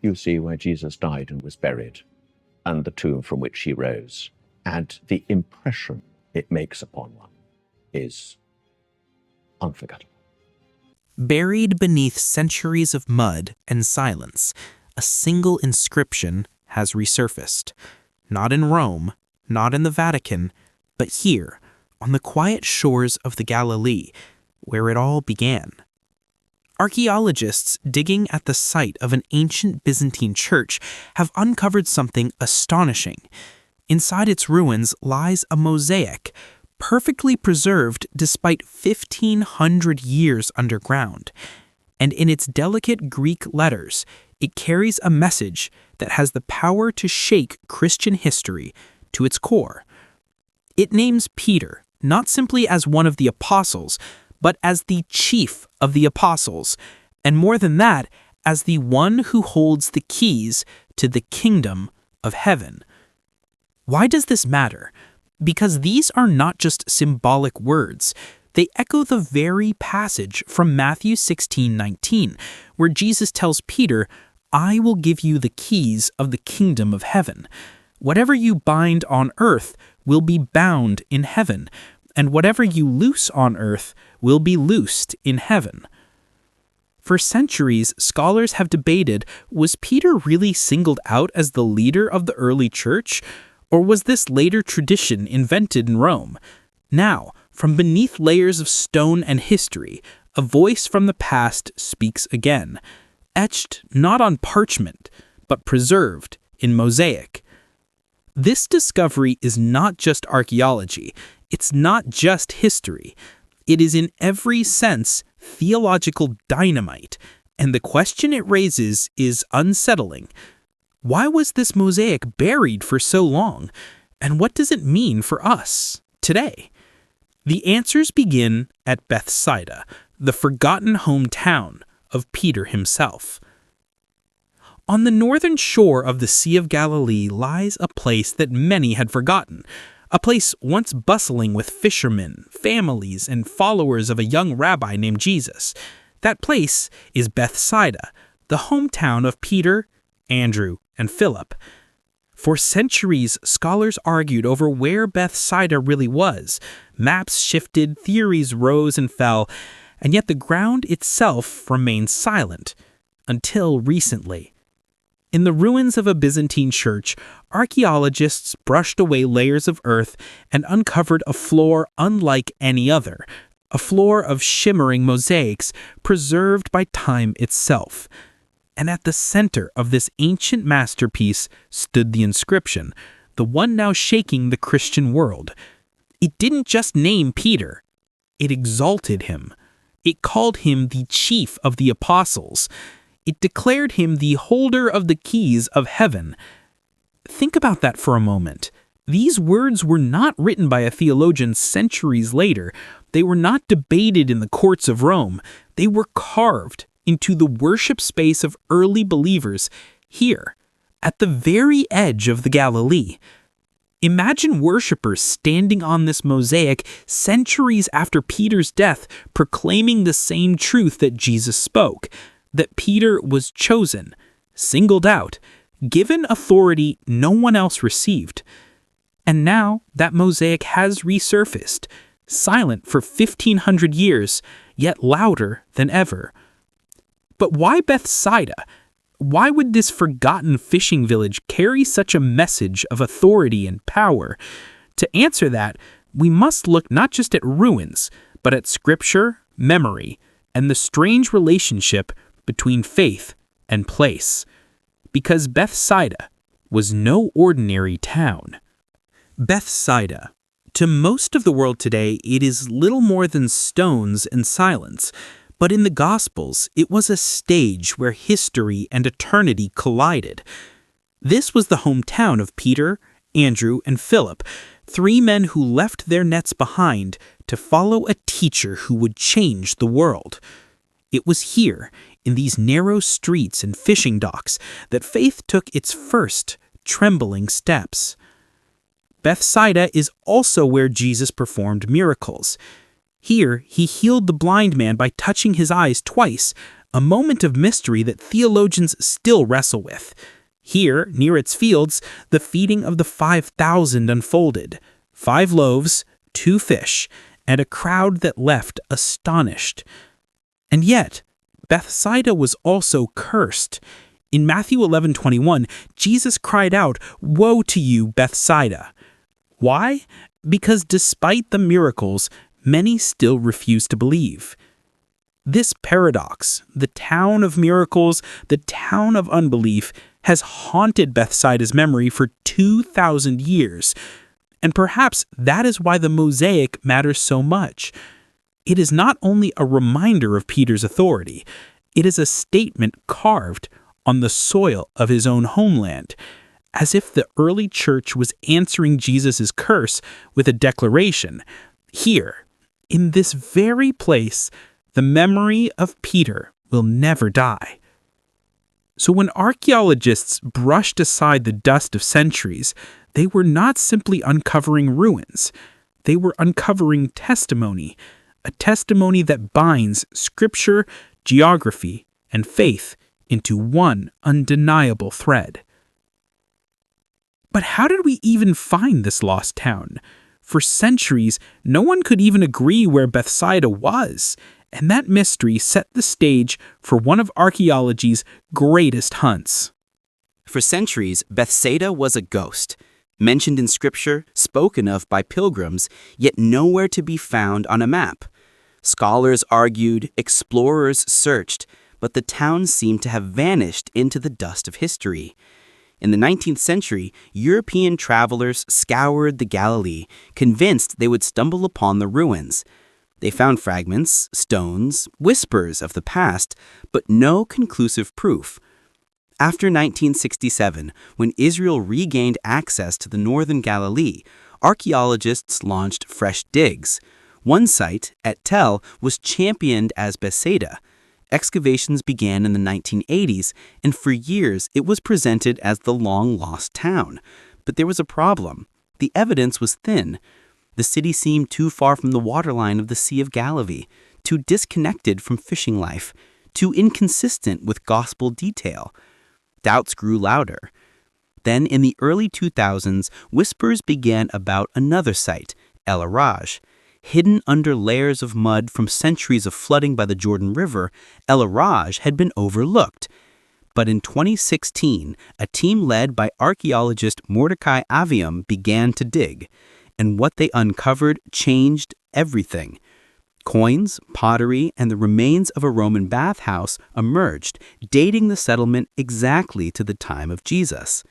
you see where Jesus died and was buried, and the tomb from which he rose. And the impression it makes upon one is unforgettable. Buried beneath centuries of mud and silence, a single inscription has resurfaced. Not in Rome, not in the Vatican, but here, on the quiet shores of the Galilee, where it all began. Archaeologists digging at the site of an ancient Byzantine church have uncovered something astonishing. Inside its ruins lies a mosaic, perfectly preserved despite 1,500 years underground. And in its delicate Greek letters, it carries a message that has the power to shake Christian history to its core. It names Peter not simply as one of the apostles, but as the chief of the apostles, and more than that, as the one who holds the keys to the kingdom of heaven. Why does this matter? Because these are not just symbolic words. They echo the very passage from Matthew 16:19, where Jesus tells Peter, "I will give you the keys of the kingdom of heaven. Whatever you bind on earth will be bound in heaven, and whatever you loose on earth will be loosed in heaven." For centuries, scholars have debated, was Peter really singled out as the leader of the early church, or was this later tradition invented in Rome? Now, from beneath layers of stone and history, a voice from the past speaks again, etched not on parchment, but preserved in mosaic. This discovery is not just archaeology. It's not just history. It is in every sense theological dynamite, and the question it raises is unsettling. Why was this mosaic buried for so long, and what does it mean for us today? The answers begin at Bethsaida, the forgotten hometown of Peter himself. On the northern shore of the Sea of Galilee lies a place that many had forgotten, a place once bustling with fishermen, families, and followers of a young rabbi named Jesus. That place is Bethsaida, the hometown of Peter, Andrew, and Philip. For centuries, scholars argued over where Bethsaida really was. Maps shifted, theories rose and fell, and yet the ground itself remained silent, until recently. In the ruins of a Byzantine church, archaeologists brushed away layers of earth and uncovered a floor unlike any other, a floor of shimmering mosaics preserved by time itself. And at the center of this ancient masterpiece stood the inscription, the one now shaking the Christian world. It didn't just name Peter, it exalted him. It called him the chief of the apostles. It declared him the holder of the keys of heaven. Think about that for a moment. These words were not written by a theologian centuries later. They were not debated in the courts of Rome. They were carved into the worship space of early believers here, at the very edge of the Galilee. Imagine worshipers standing on this mosaic centuries after Peter's death, proclaiming the same truth that Jesus spoke, that Peter was chosen, singled out, given authority no one else received. And now that mosaic has resurfaced, silent for 1,500 years, yet louder than ever. But why Bethsaida? Why would this forgotten fishing village carry such a message of authority and power? To answer that, we must look not just at ruins, but at scripture, memory, and the strange relationship between faith and place. Because Bethsaida was no ordinary town. Bethsaida. To most of the world today, it is little more than stones and silence. But in the Gospels, it was a stage where history and eternity collided. This was the hometown of Peter, Andrew, and Philip, three men who left their nets behind to follow a teacher who would change the world. It was here, in these narrow streets and fishing docks, that faith took its first trembling steps. Bethsaida is also where Jesus performed miracles. Here, he healed the blind man by touching his eyes twice, a moment of mystery that theologians still wrestle with. Here, near its fields, the feeding of the 5,000 unfolded. 5 loaves, 2 fish, and a crowd that left astonished. And yet, Bethsaida was also cursed. In Matthew 11:21, Jesus cried out, "Woe to you, Bethsaida!" Why? Because despite the miracles, many still refuse to believe. This paradox, the town of miracles, the town of unbelief, has haunted Bethsaida's memory for 2,000 years. And perhaps that is why the Mosaic matters so much. It is not only a reminder of Peter's authority, it is a statement carved on the soil of his own homeland, as if the early church was answering Jesus' curse with a declaration. Here, in this very place, the memory of Peter will never die. So when archaeologists brushed aside the dust of centuries, they were not simply uncovering ruins. They were uncovering testimony, a testimony that binds scripture, geography, and faith into one undeniable thread. But how did we even find this lost town? For centuries, no one could even agree where Bethsaida was, and that mystery set the stage for one of archaeology's greatest hunts. For centuries, Bethsaida was a ghost, mentioned in scripture, spoken of by pilgrims, yet nowhere to be found on a map. Scholars argued, explorers searched, but the town seemed to have vanished into the dust of history. In the 19th century, European travelers scoured the Galilee, convinced they would stumble upon the ruins. They found fragments, stones, whispers of the past, but no conclusive proof. After 1967, when Israel regained access to the northern Galilee, archaeologists launched fresh digs. One site, at Tel, was championed as Bethsaida. Excavations began in the 1980s, and for years it was presented as the long-lost town. But there was a problem. The evidence was thin. The city seemed too far from the waterline of the Sea of Galilee, too disconnected from fishing life, too inconsistent with gospel detail. Doubts grew louder. Then, in the early 2000s, whispers began about another site, El-Araj. Hidden under layers of mud from centuries of flooding by the Jordan River, El-Araj had been overlooked. But in 2016, a team led by archaeologist Mordecai Aviam began to dig, and what they uncovered changed everything. Coins, pottery, and the remains of a Roman bathhouse emerged, dating the settlement exactly to the time of Jesus.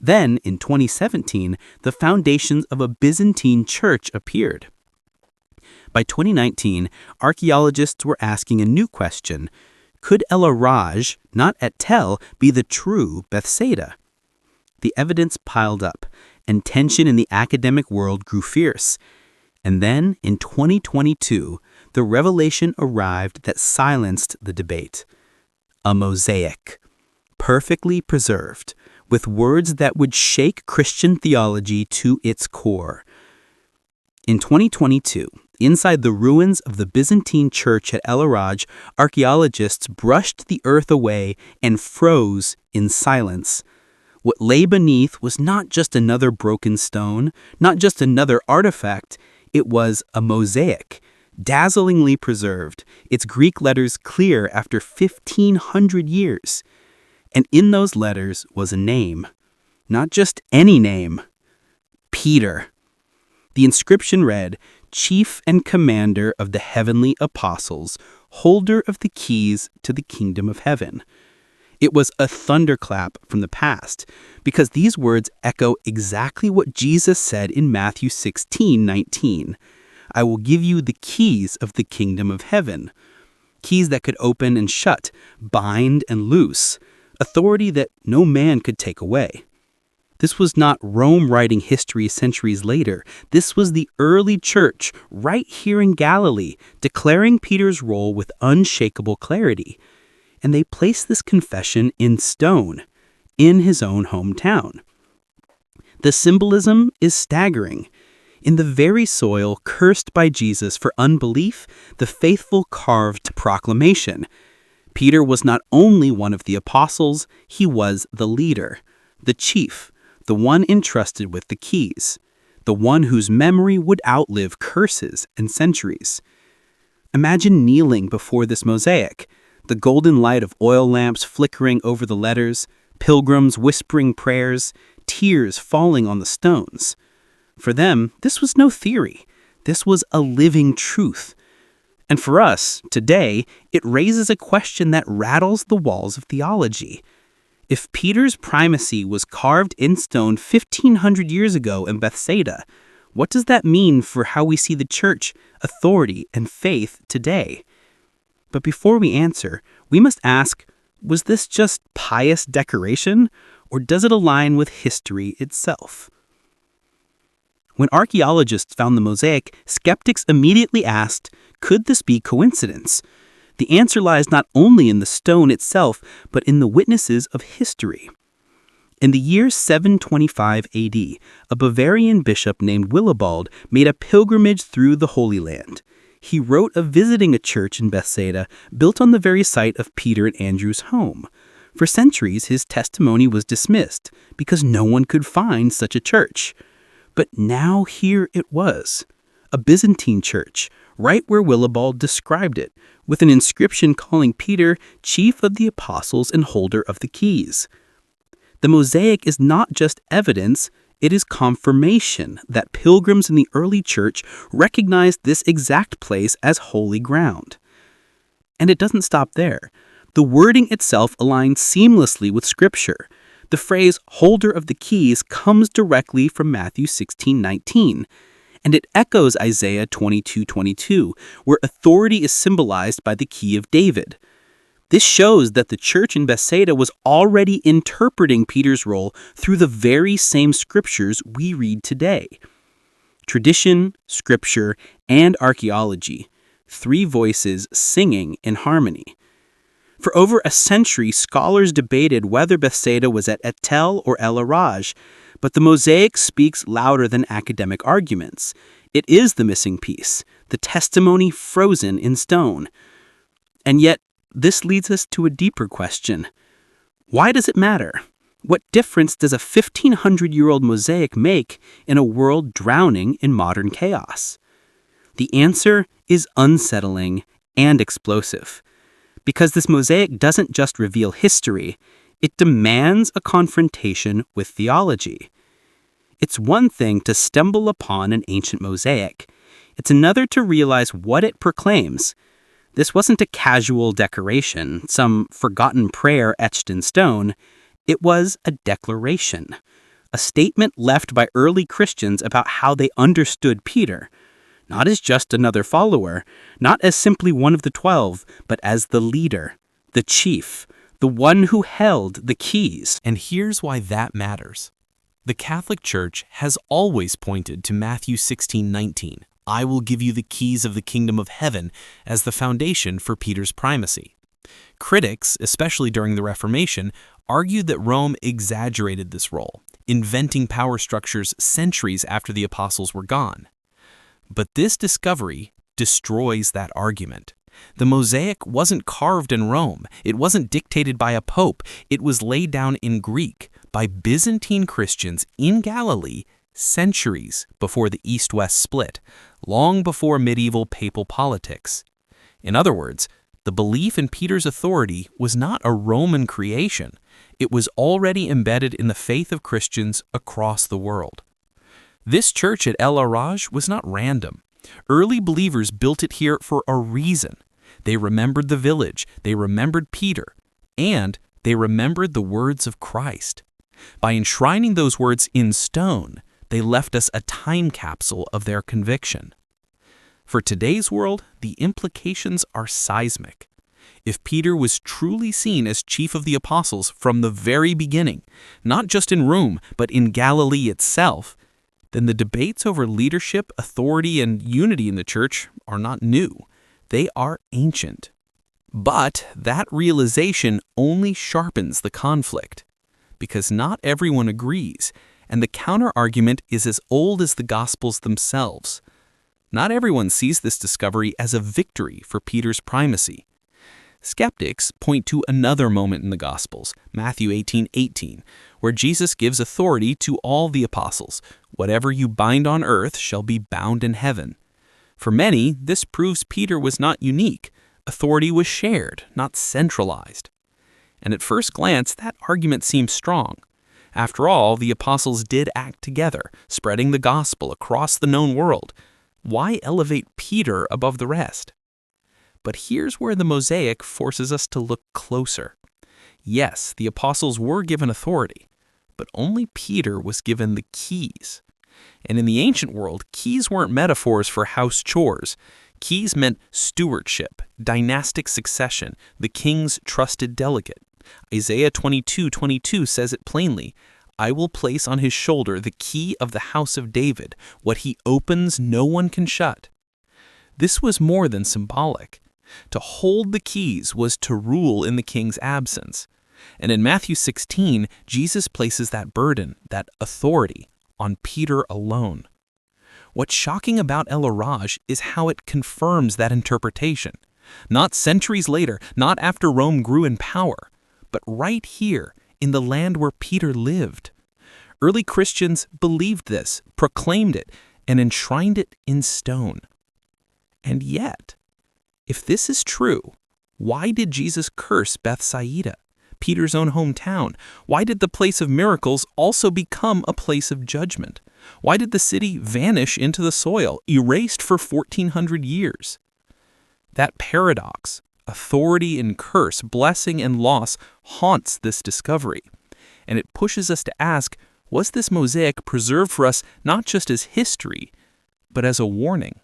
Then, in 2017, the foundations of a Byzantine church appeared. By 2019, archaeologists were asking a new question. Could El-Araj, not at Tel, be the true Bethsaida? The evidence piled up, and tension in the academic world grew fierce. And then, in 2022, the revelation arrived that silenced the debate. A mosaic, perfectly preserved, with words that would shake Christian theology to its core. In 2022, inside the ruins of the Byzantine church at El-Araj, archaeologists brushed the earth away and froze in silence. What lay beneath was not just another broken stone, not just another artifact. It was a mosaic, dazzlingly preserved, its Greek letters clear after 1,500 years. And in those letters was a name. Not just any name. Peter. The inscription read, "Chief and Commander of the Heavenly Apostles, holder of the keys to the kingdom of heaven." It was a thunderclap from the past, because these words echo exactly what Jesus said in Matthew 16:19. "I will give you the keys of the kingdom of heaven." Keys that could open and shut, bind and loose, authority that no man could take away. This was not Rome writing history centuries later. This was the early church, right here in Galilee, declaring Peter's role with unshakable clarity. And they placed this confession in stone, in his own hometown. The symbolism is staggering. In the very soil cursed by Jesus for unbelief, the faithful carved proclamation. Peter was not only one of the apostles, he was the leader, the chief, the one entrusted with the keys, the one whose memory would outlive curses and centuries. Imagine kneeling before this mosaic, the golden light of oil lamps flickering over the letters, pilgrims whispering prayers, tears falling on the stones. For them, this was no theory. This was a living truth. And for us, today, it raises a question that rattles the walls of theology. If Peter's primacy was carved in stone 1,500 years ago in Bethsaida, what does that mean for how we see the church, authority, and faith today? But before we answer, we must ask, was this just pious decoration, or does it align with history itself? When archaeologists found the mosaic, skeptics immediately asked, could this be coincidence? The answer lies not only in the stone itself, but in the witnesses of history. In the year 725 AD, a Bavarian bishop named Willibald made a pilgrimage through the Holy Land. He wrote of visiting a church in Bethsaida built on the very site of Peter and Andrew's home. For centuries, his testimony was dismissed because no one could find such a church. But now here it was, a Byzantine church, right where Willibald described it, with an inscription calling Peter chief of the apostles and holder of the keys. The mosaic is not just evidence, it is confirmation that pilgrims in the early church recognized this exact place as holy ground. And it doesn't stop there. The wording itself aligns seamlessly with Scripture. The phrase holder of the keys comes directly from Matthew 16:19. And it echoes Isaiah 22:22, where authority is symbolized by the key of David. This shows that the church in Bethsaida was already interpreting Peter's role through the very same scriptures we read today. Tradition, scripture, and archaeology, three voices singing in harmony. For over a century, scholars debated whether Bethsaida was at Etel or El-Araj, but the mosaic speaks louder than academic arguments. It is the missing piece, the testimony frozen in stone. And yet, this leads us to a deeper question. Why does it matter? What difference does a 1,500-year-old mosaic make in a world drowning in modern chaos? The answer is unsettling and explosive. Because this mosaic doesn't just reveal history, it demands a confrontation with theology. It's one thing to stumble upon an ancient mosaic. It's another to realize what it proclaims. This wasn't a casual decoration, some forgotten prayer etched in stone. It was a declaration, a statement left by early Christians about how they understood Peter, not as just another follower, not as simply one of the 12, but as the leader, the chief, the one who held the keys. And here's why that matters. The Catholic Church has always pointed to Matthew 16:19, I will give you the keys of the kingdom of heaven, as the foundation for Peter's primacy. Critics, especially during the Reformation, argued that Rome exaggerated this role, inventing power structures centuries after the apostles were gone. But this discovery destroys that argument. The mosaic wasn't carved in Rome. It wasn't dictated by a pope. It was laid down in Greek by Byzantine Christians in Galilee centuries before the East-West split, long before medieval papal politics. In other words, the belief in Peter's authority was not a Roman creation. It was already embedded in the faith of Christians across the world. This church at El-Araj was not random. Early believers built it here for a reason. They remembered the village, they remembered Peter, and they remembered the words of Christ. By enshrining those words in stone, they left us a time capsule of their conviction. For today's world, the implications are seismic. If Peter was truly seen as chief of the apostles from the very beginning, not just in Rome, but in Galilee itself, then the debates over leadership, authority, and unity in the church are not new. They are ancient. But that realization only sharpens the conflict, because not everyone agrees, and the counter-argument is as old as the Gospels themselves. Not everyone sees this discovery as a victory for Peter's primacy. Skeptics point to another moment in the Gospels, Matthew 18:18, where Jesus gives authority to all the apostles. Whatever you bind on earth shall be bound in heaven. For many, this proves Peter was not unique. Authority was shared, not centralized. And at first glance, that argument seems strong. After all, the apostles did act together, spreading the gospel across the known world. Why elevate Peter above the rest? But here's where the Mosaic forces us to look closer. Yes, the apostles were given authority, but only Peter was given the keys. And in the ancient world, keys weren't metaphors for house chores. Keys meant stewardship, dynastic succession, the king's trusted delegate. Isaiah 22:22 says it plainly, "I will place on his shoulder the key of the house of David. What he opens, no one can shut." This was more than symbolic. To hold the keys was to rule in the king's absence. And in Matthew 16, Jesus places that burden, that authority, on Peter alone. What's shocking about El-Araj is how it confirms that interpretation. Not centuries later, not after Rome grew in power, but right here in the land where Peter lived. Early Christians believed this, proclaimed it, and enshrined it in stone. And yet, if this is true, why did Jesus curse Bethsaida, Peter's own hometown? Why did the place of miracles also become a place of judgment? Why did the city vanish into the soil, erased for 1,400 years? That paradox, authority and curse, blessing and loss, haunts this discovery. And it pushes us to ask, was this mosaic preserved for us not just as history, but as a warning?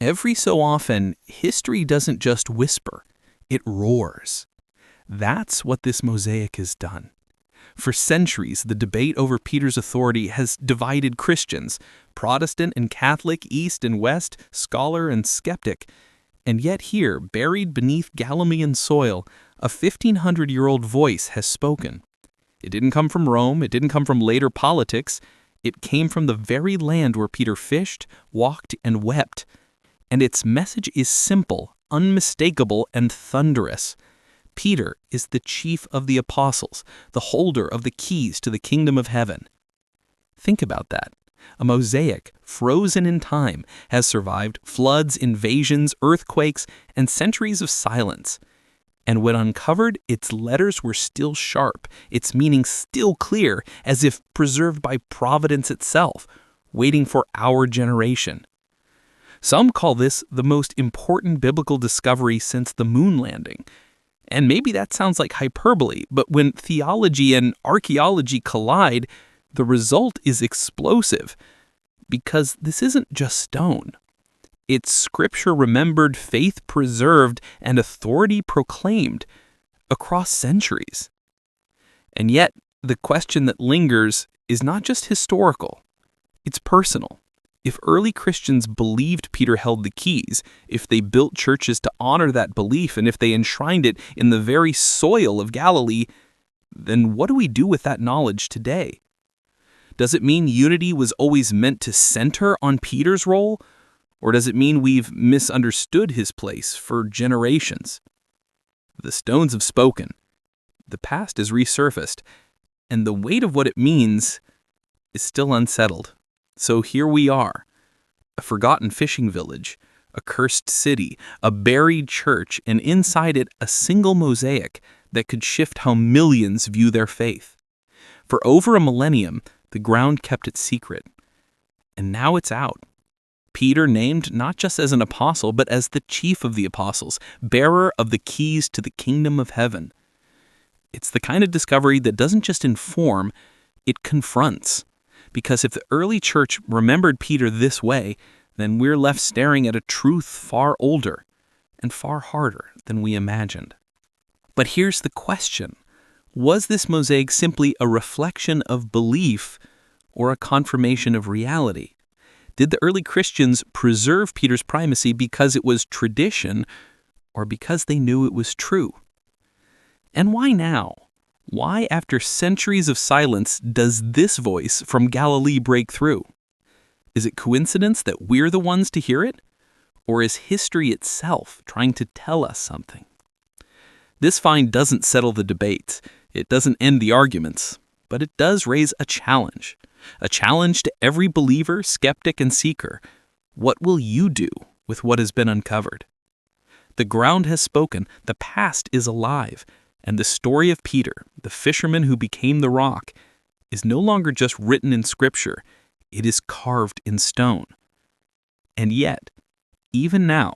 Every so often, history doesn't just whisper, it roars. That's what this mosaic has done. For centuries, the debate over Peter's authority has divided Christians, Protestant and Catholic, East and West, scholar and skeptic. And yet here, buried beneath Galilean soil, a 1,500-year-old voice has spoken. It didn't come from Rome, it didn't come from later politics. It came from the very land where Peter fished, walked, and wept. And its message is simple, unmistakable, and thunderous. Peter is the chief of the apostles, the holder of the keys to the kingdom of heaven. Think about that. A mosaic, frozen in time, has survived floods, invasions, earthquakes, and centuries of silence. And when uncovered, its letters were still sharp, its meaning still clear, as if preserved by providence itself, waiting for our generation. Some call this the most important biblical discovery since the moon landing. And maybe that sounds like hyperbole, but when theology and archaeology collide, the result is explosive. Because this isn't just stone. It's scripture remembered, faith preserved, and authority proclaimed across centuries. And yet, the question that lingers is not just historical, it's personal. If early Christians believed Peter held the keys, if they built churches to honor that belief, and if they enshrined it in the very soil of Galilee, then what do we do with that knowledge today? Does it mean unity was always meant to center on Peter's role? Or does it mean we've misunderstood his place for generations? The stones have spoken. The past is resurfaced. And the weight of what it means is still unsettled. So here we are, a forgotten fishing village, a cursed city, a buried church, and inside it a single mosaic that could shift how millions view their faith. For over a millennium, the ground kept it secret. And now it's out. Peter named not just as an apostle, but as the chief of the apostles, bearer of the keys to the kingdom of heaven. It's the kind of discovery that doesn't just inform, it confronts. Because if the early church remembered Peter this way, then we're left staring at a truth far older and far harder than we imagined. But here's the question. Was this mosaic simply a reflection of belief or a confirmation of reality? Did the early Christians preserve Peter's primacy because it was tradition or because they knew it was true? And why now? Why, after centuries of silence, does this voice from Galilee break through? Is it coincidence that we're the ones to hear it? Or is history itself trying to tell us something? This find doesn't settle the debates, it doesn't end the arguments, but it does raise a challenge to every believer, skeptic, and seeker. What will you do with what has been uncovered? The ground has spoken, the past is alive, and the story of Peter, the fisherman who became the rock, is no longer just written in Scripture, it is carved in stone. And yet, even now,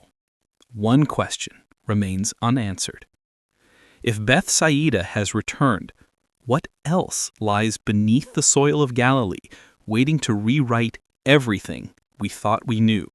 one question remains unanswered. If Bethsaida has returned, what else lies beneath the soil of Galilee, waiting to rewrite everything we thought we knew?